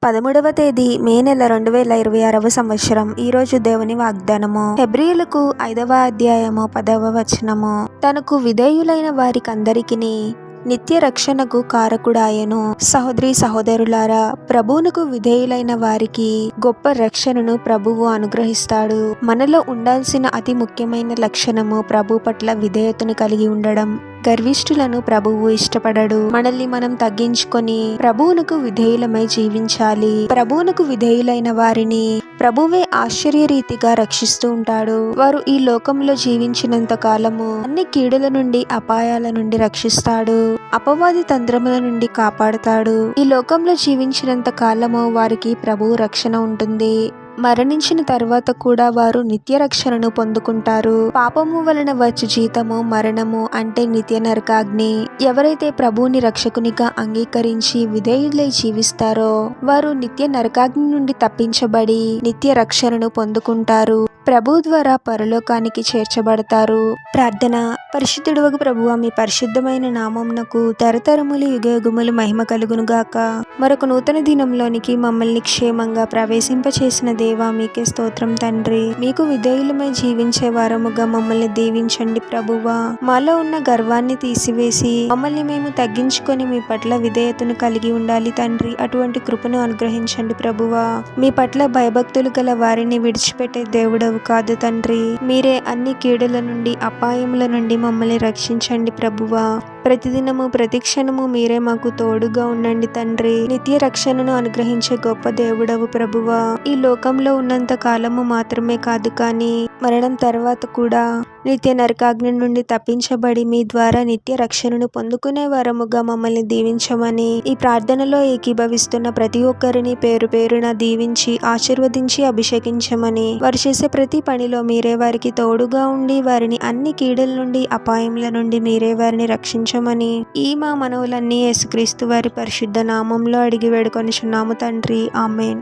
13వ తేదీ మే నెల 2026వ సంవత్సరం. ఈ రోజు దేవుని వాగ్దానము. హెబ్రీయులకు 5వ అధ్యాయము 10వ వచనము. తనకు విధేయులైన వారికందరికిని నిత్య రక్షణకు కారకుడాయను. సహోదరి సహోదరులారా, ప్రభువునకు విధేయులైన వారికి గొప్ప రక్షణను ప్రభువు అనుగ్రహిస్తాడు. మనలో ఉండాల్సిన అతి ముఖ్యమైన లక్షణము ప్రభు పట్ల విధేయతను కలిగి ఉండడం. గర్విష్ఠులను ప్రభువు ఇష్టపడడు. మనల్ని మనం తగ్గించుకొని ప్రభువునకు విధేయులమై జీవించాలి. ప్రభువునకు విధేయులైన వారిని ప్రభువే ఆశ్చర్యరీతిగా రక్షిస్తూ ఉంటాడు. వారు ఈ లోకంలో జీవించినంత కాలము అన్ని కీడుల నుండి, అపాయాల నుండి రక్షిస్తాడు. అపవాది తంత్రముల నుండి కాపాడుతాడు. ఈ లోకంలో జీవించినంత కాలము వారికి ప్రభువు రక్షణ ఉంటుంది. మరణించిన తర్వాత కూడా వారు నిత్య రక్షణను పొందుకుంటారు. పాపము వలన వచ్చు జీతము మరణము, అంటే నిత్య నరకాగ్ని. ఎవరైతే ప్రభువుని రక్షకునిగా అంగీకరించి విధేయులై జీవిస్తారో వారు నిత్య నరకాగ్ని నుండి తప్పించబడి నిత్య రక్షణను పొందుకుంటారు. ప్రభు ద్వారా పరలోకానికి చేర్చబడతారు. ప్రార్థన. పరిశుద్ధుడవగు ప్రభువా, మీ పరిశుద్ధమైన నామమునకు తరతరములు యుగయుగములు మహిమ కలుగునుగాక. మరొక నూతన దినంలోనికి మమ్మల్ని క్షేమంగా ప్రవేశింపచేసిన దేవా, మీకే స్తోత్రం తండ్రి. మీకు విధేయులమై జీవించే వారముగా మమ్మల్ని దీవించండి ప్రభువా. మాలో ఉన్న గర్వాన్ని తీసివేసి మమ్మల్ని మేము తగ్గించుకొని మీ పట్ల విధేయతను కలిగి ఉండాలి తండ్రి. అటువంటి కృపను అనుగ్రహించండి ప్రభువా. మీ పట్ల భయభక్తులు గల వారిని విడిచిపెట్టే దేవుడవు కాదు తండ్రి. మీరే అన్ని కీడుల నుండి, అపాయముల నుండి మమ్మల్ని రక్షించండి ప్రభువా. ప్రతిదినము ప్రతి క్షణము మీరే మాకు తోడుగా ఉండండి తండ్రి. నిత్య రక్షణను అనుగ్రహించే గొప్ప దేవుడవు ప్రభువా. ఈ లోకంలో ఉన్నంత కాలము మాత్రమే కాదు, కానీ మరణం తర్వాత కూడా నిత్య నరకాగ్ని నుండి తప్పించబడి మీ ద్వారా నిత్య రక్షణను పొందుకునే వారముగా మమ్మల్ని దీవించమని ఈ ప్రార్థనలో ఏకీభవిస్తున్న ప్రతి ఒక్కరిని పేరు పేరున దీవించి ఆశీర్వదించి అభిషేకించమని, వారు చేసే ప్రతి పనిలో మీరే వారికి తోడుగా ఉండి వారిని అన్ని కీడుల నుండి, అపాయముల నుండి మీరే వారిని రక్షించమని ఈ మా మనవులన్నీ యేసుక్రీస్తు వారి పరిశుద్ధ నామంలో అడిగి వేడుకొనిచున్నాము తండ్రి. ఆమేన్.